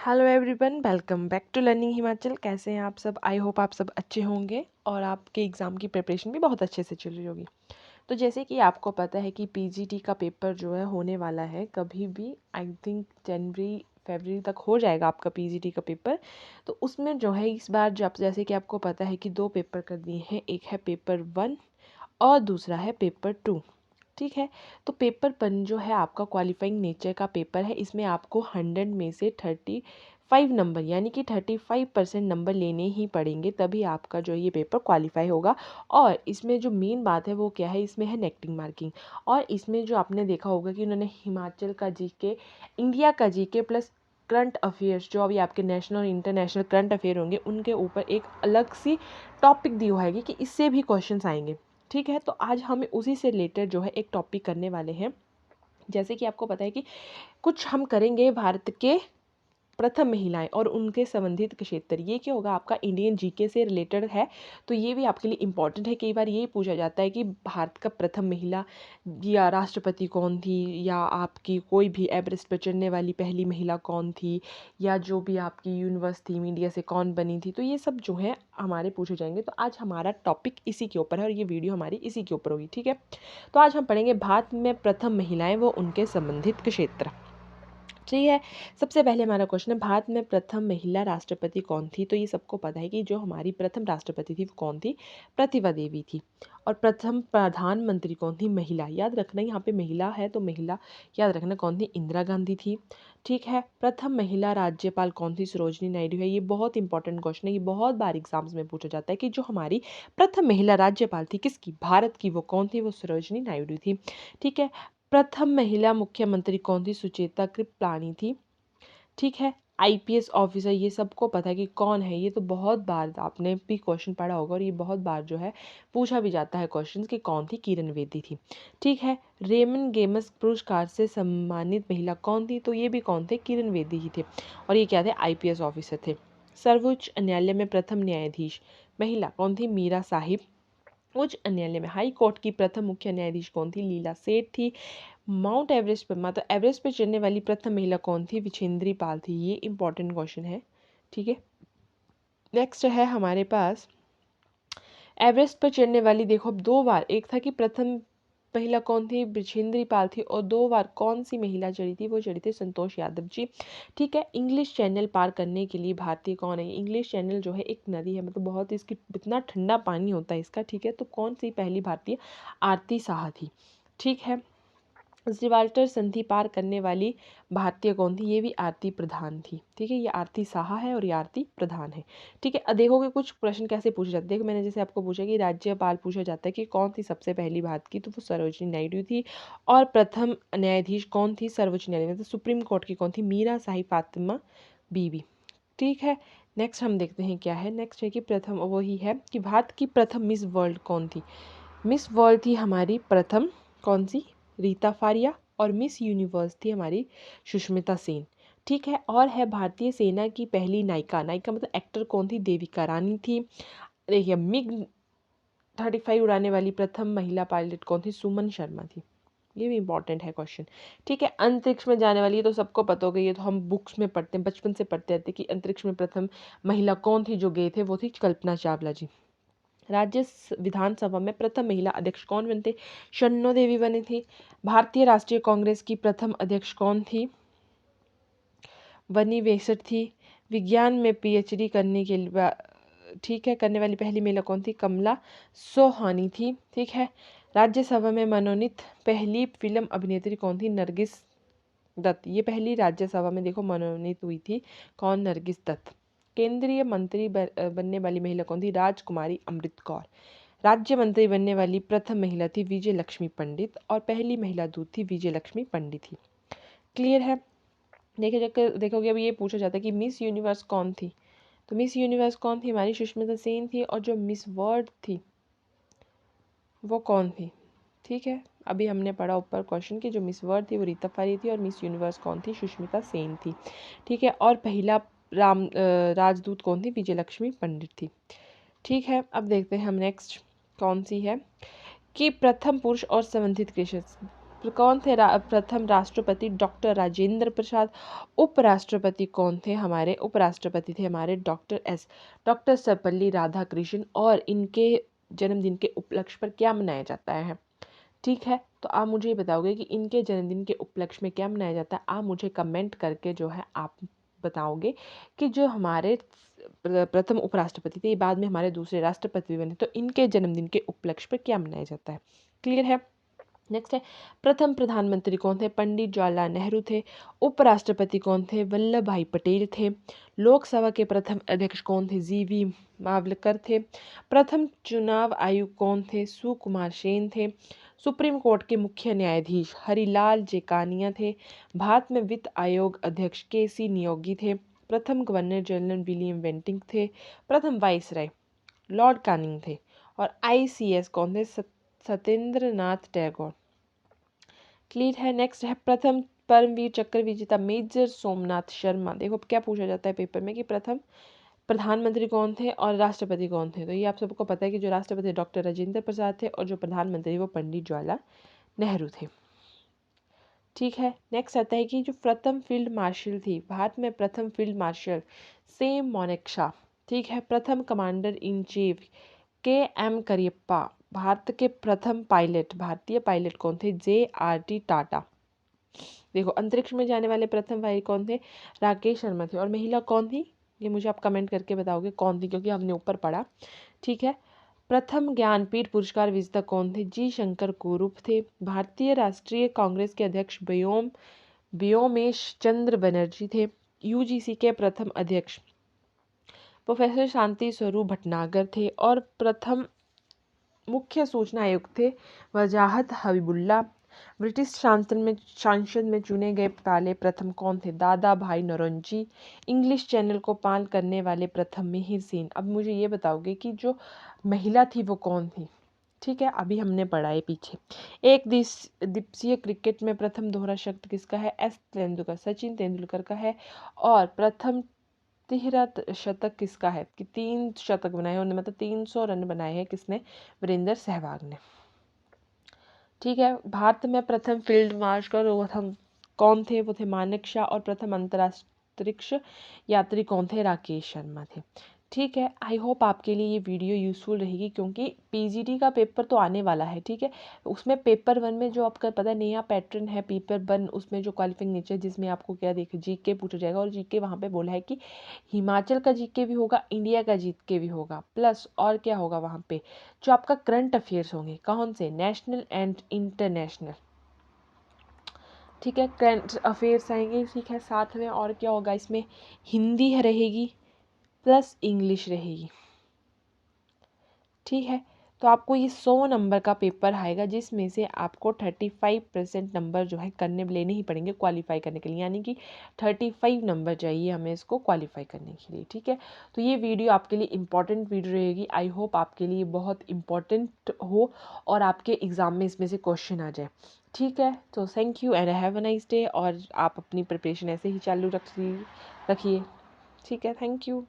Hello everyone, welcome back to learning Himachal. कैसे हैं आप सब? आई होप आप सब अच्छे होंगे और आपके एग्ज़ाम की प्रिपरेशन भी बहुत अच्छे से चल रही होगी। तो जैसे कि आपको पता है कि पीजीटी का पेपर जो है होने वाला है कभी भी, आई थिंक जनवरी फरवरी तक हो जाएगा आपका पीजीटी का पेपर। तो उसमें जो है इस बार जब जैसे कि आपको पता है कि दो पेपर कर दिए हैं, एक है पेपर 1 और दूसरा है पेपर 2। ठीक है, तो पेपर 1 जो है आपका क्वालिफाइंग नेचर का पेपर है। इसमें आपको 100 में से 35 नंबर यानी कि 35% नंबर लेने ही पड़ेंगे, तभी आपका जो ये पेपर क्वालिफाई होगा। और इसमें जो मेन बात है वो क्या है, इसमें है नेगेटिव मार्किंग। और इसमें जो आपने देखा होगा कि उन्होंने हिमाचल का जीके, इंडिया का जीके प्लस करंट अफेयर्स, जो अभी आपके नेशनल और इंटरनेशनल करंट अफेयर होंगे उनके ऊपर एक अलग सी टॉपिक दी हुआ है कि इससे भी क्वेश्चंस आएंगे। ठीक है, तो आज हम उसी से रिलेटेड जो है एक टॉपिक करने वाले हैं। जैसे कि आपको पता है कि कुछ हम करेंगे भारत के प्रथम महिलाएं और उनके संबंधित क्षेत्र। ये क्या होगा, आपका इंडियन जीके से रिलेटेड है, तो ये भी आपके लिए इम्पॉर्टेंट है। कई बार ये पूछा जाता है कि भारत का प्रथम महिला या राष्ट्रपति कौन थी, या आपकी कोई भी एवरेस्ट पर चढ़ने वाली पहली महिला कौन थी, या जो भी आपकी यूनिवर्स थी मीडिया से कौन बनी थी। तो ये सब जो है हमारे पूछे जाएंगे। तो आज हमारा टॉपिक इसी के ऊपर है और ये वीडियो हमारी इसी के ऊपर होगी। ठीक है, तो आज हम पढ़ेंगे भारत में प्रथम महिलाएं व उनके संबंधित क्षेत्र। ठीक है, सबसे पहले हमारा क्वेश्चन है, भारत में प्रथम महिला राष्ट्रपति कौन थी? तो ये सबको पता है कि जो हमारी प्रथम राष्ट्रपति थी वो कौन थी? प्रतिभा देवी थी। और प्रथम प्रधानमंत्री कौन थी? महिला। याद रखना, यहाँ पे महिला है तो महिला याद रखना कौन थी? इंदिरा गांधी थी। ठीक है, प्रथम महिला राज्यपाल कौन थी? सरोजनी नायडू है। ये बहुत इंपॉर्टेंट क्वेश्चन है, ये बहुत बार एग्जाम्स में पूछा जाता है कि जो हमारी प्रथम महिला राज्यपाल थी किसकी? भारत की। वो कौन थी? वो सरोजनी नायडू थी। ठीक है, प्रथम महिला मुख्यमंत्री कौन थी? सुचेता कृपलानी थी। ठीक है, आईपीएस ऑफिसर, ये सबको पता है कि कौन है। ये तो बहुत बार आपने भी क्वेश्चन पढ़ा होगा और ये बहुत बार जो है पूछा भी जाता है क्वेश्चन कि कौन थी? किरण बेदी थी। ठीक है, रेमन गेमस पुरस्कार से सम्मानित महिला कौन थी? तो ये भी कौन थे? किरण बेदी ही थे। और ये क्या थे? आईपीएस ऑफिसर थे। सर्वोच्च न्यायालय में प्रथम न्यायाधीश महिला कौन थी? मीरा साहिब। उच्च न्यायालय में हाई कोर्ट की प्रथम मुख्य न्यायाधीश कौन थी? लीला सेठ थी। माउंट एवरेस्ट पर, मतलब एवरेस्ट पर चढ़ने वाली प्रथम महिला कौन थी? विछेंद्री पाल थी। ये इंपॉर्टेंट क्वेश्चन है। ठीक है, नेक्स्ट है हमारे पास एवरेस्ट पर चढ़ने वाली, देखो अब दो बार, एक था कि प्रथम महिला कौन थी? विछेंद्री पाल थी। और दो बार कौन सी महिला चढ़ी थी? वो चढ़ी थी संतोष यादव जी। ठीक है, इंग्लिश चैनल पार करने के लिए भारतीय कौन है? इंग्लिश चैनल जो है एक नदी है, मतलब बहुत इसकी इतना ठंडा पानी होता है इसका। ठीक है, तो कौन सी पहली भारतीय? आरती साहा थी। ठीक है, जिब्राल्टर संधि पार करने वाली भारतीय कौन थी? ये भी आरती प्रधान थी। ठीक है, ये आरती साहा है और ये आरती प्रधान है। ठीक है, देखोगे कुछ प्रश्न कैसे पूछे जाते हैं। देखो, मैंने जैसे आपको पूछा कि राज्यपाल पूछा जाता है कि कौन थी सबसे पहली भारत की, तो वो सरोजनी नायडू थी। और प्रथम न्यायाधीश कौन थी सर्वोच्च न्यायालय में? तो सुप्रीम कोर्ट की कौन थी? मीरा साहिब फातिमा बीबी। ठीक है, नेक्स्ट हम देखते हैं क्या है। नेक्स्ट है कि प्रथम, वही है कि भारत की प्रथम मिस वर्ल्ड कौन थी? मिस वर्ल्ड थी हमारी प्रथम कौन सी? रीता फारिया। और मिस यूनिवर्स थी हमारी सुष्मिता सेन। ठीक है, और है भारतीय सेना की पहली नायिका, नायिका मतलब एक्टर कौन थी? देविका रानी थी। देखिए, मिग 35 उड़ाने वाली प्रथम महिला पायलट कौन थी? सुमन शर्मा थी। ये भी इंपॉर्टेंट है क्वेश्चन। ठीक है, अंतरिक्ष में जाने वाली, ये तो सबको पता होगा, ये तो हम बुक्स में पढ़ते हैं, बचपन से पढ़ते रहते हैं कि अंतरिक्ष में प्रथम महिला कौन थी जो गए थे? वो थी कल्पना चावला जी। राज्य विधानसभा में प्रथम महिला अध्यक्ष कौन बनते? शन्नो देवी बनी थी। भारतीय राष्ट्रीय कांग्रेस की प्रथम अध्यक्ष कौन थी? वनी बेसठ थी। विज्ञान में पीएचडी करने के लिए, ठीक है, करने वाली पहली महिला कौन थी? कमला सोहानी थी। ठीक है, राज्यसभा में मनोनीत पहली फिल्म अभिनेत्री कौन थी? नरगिस दत्त। ये पहली राज्यसभा में देखो मनोनीत हुई थी। कौन? नरगिस दत्त। केंद्रीय मंत्री बनने वाली महिला कौन थी? राजकुमारी अमृत कौर। राज्य मंत्री बनने वाली प्रथम महिला थी विजय लक्ष्मी पंडित। और पहली महिला दूत थी विजय लक्ष्मी पंडित ही। क्लियर है? देखोगे अभी ये पूछा जाता है कि मिस यूनिवर्स कौन थी? तो मिस यूनिवर्स कौन थी? हमारी सुष्मिता सेन थी। और जो मिस वर्ल्ड थी वो कौन थी? ठीक है, अभी हमने पढ़ा ऊपर क्वेश्चन की जो मिस वर्ल्ड थी वो रीता फारी थी और मिस यूनिवर्स कौन थी? सुष्मिता सेन थी। ठीक है, और पहला राजदूत कौन थी? विजय लक्ष्मी पंडित थी। ठीक है, अब देखते हैं हम नेक्स्ट कौन सी है कि प्रथम पुरुष और संबंधित कौन थे प्रथम राष्ट्रपति? डॉक्टर राजेंद्र प्रसाद। उपराष्ट्रपति कौन थे हमारे? उपराष्ट्रपति थे हमारे डॉक्टर सर्वपल्ली राधाकृष्णन। और इनके जन्मदिन के उपलक्ष्य पर क्या मनाया जाता है? ठीक है, तो आप मुझे ये बताओगे कि इनके जन्मदिन के उपलक्ष्य में क्या मनाया जाता है? आप मुझे कमेंट करके जो है आप बताओगे कि जो हमारे प्रथम उपराष्ट्रपति थे, बाद में हमारे दूसरे राष्ट्रपति भी बने, तो इनके जन्मदिन के उपलक्ष्य पर क्या मनाया जाता है? क्लियर है? नेक्स्ट है, प्रथम प्रधानमंत्री कौन थे? पंडित जवाहरलाल नेहरू थे। उपराष्ट्रपति कौन थे? वल्लभ भाई पटेल थे। लोकसभा के प्रथम अध्यक्ष कौन थे? जी.वी. मावलकर थे। प्रथम चुनाव आयुक्त कौन थे? सुकुमार सेन थे। सुप्रीम कोर्ट के मुख्य न्यायाधीश हरिलाल जेकानिया थे। भारत में वित्त आयोग अध्यक्ष के.सी. नियोगी थे। प्रथम गवर्नर जनरल विलियम बेंटिंक थे। प्रथम वाइसराय लॉर्ड कानिंग थे। और ICS कौन थे? सत्येंद्र नाथ टैगोर। क्लियर है? नेक्स्ट है, प्रथम परमवीर चक्र विजेता मेजर सोमनाथ शर्मा। देखो क्या पूछा जाता है पेपर में कि प्रथम प्रधानमंत्री कौन थे और राष्ट्रपति कौन थे? तो ये आप सबको पता है कि जो राष्ट्रपति डॉक्टर राजेंद्र प्रसाद थे और जो प्रधानमंत्री वो पंडित जवाहरलाल नेहरू थे। ठीक है, नेक्स्ट आता है कि जो प्रथम फील्ड मार्शल थी, भारत में प्रथम फील्ड मार्शल सेम मोनेक्शा। ठीक है, प्रथम commander in chief KM Cariappa. Bharat के प्रथम पायलट, भारतीय पायलट कौन थे? JRT टाटा। देखो अंतरिक्ष में जाने वाले प्रथम भाई कौन थे? राकेश शर्मा थे। और महिला कौन थी? ये मुझे आप कमेंट करके बताओगे कौन थी, क्योंकि हमने ऊपर पढ़ा। ठीक है, प्रथम ज्ञानपीठ पुरस्कार विजेता कौन थे? जी शंकर कुरूप थे। भारतीय राष्ट्रीय कांग्रेस के अध्यक्ष व्योमेश चंद्र बनर्जी थे। UGC के प्रथम अध्यक्ष प्रोफेसर शांति स्वरूप भटनागर थे। और प्रथम मुख्य सूचना आयुक्त थे वजाहत हबीबुल्ला। ब्रिटिश सांसद में चुने गए पहले प्रथम कौन थे? दादा भाई नौरोजी। इंग्लिश चैनल को पाल करने वाले प्रथम मिहिर सेन। अब मुझे ये बताओगे कि जो महिला थी वो कौन थी? ठीक है, अभी हमने पढ़ा है पीछे। एक दिवसीय क्रिकेट में प्रथम दोहरा शतक किसका है? तेंदुलकर, सचिन तेंदुलकर का है। और प्रथम तिहरा शतक किसका है? कि 3 शतक बनाए उन्होंने, मतलब 300 रन बनाए हैं किसने? वीरेंद्र सहवाग ने। ठीक है, भारत में प्रथम फील्ड मार्शल कौन थे? वो थे मानेक शॉ। और प्रथम अंतरिक्ष यात्री कौन थे? राकेश शर्मा थे। ठीक है, आई होप आपके लिए ये वीडियो यूज़फुल रहेगी, क्योंकि PGT का पेपर तो आने वाला है। ठीक है, उसमें पेपर 1 में जो आपका पता है नया पैटर्न है पेपर 1, उसमें जो क्वालिफाइंग नेचर, जिसमें आपको क्या देखो GK पूछा जाएगा। और GK वहाँ पे बोला है कि हिमाचल का GK भी होगा, इंडिया का GK भी होगा, प्लस और क्या होगा वहाँ पे? जो आपका करंट अफेयर्स होंगे, कौन से? National and international. ठीक है, करंट अफेयर्स आएंगे। ठीक है, साथ में और क्या होगा इसमें? हिंदी रहेगी प्लस इंग्लिश रहेगी। ठीक है, तो आपको ये 100 नंबर का पेपर आएगा, जिसमें से आपको 35% नंबर जो है लेने ही पड़ेंगे क्वालिफाई करने के लिए। यानी कि 35 नंबर चाहिए हमें इसको क्वालिफाई करने के लिए। ठीक है, तो ये वीडियो आपके लिए इम्पॉर्टेंट वीडियो रहेगी। आई होप आपके लिए बहुत इम्पॉर्टेंट हो और आपके एग्ज़ाम में इसमें से क्वेश्चन आ जाए। ठीक है, तो thank you and have a nice day. और आप अपनी प्रिपरेशन ऐसे ही चालू रखिए। ठीक है, थैंक यू।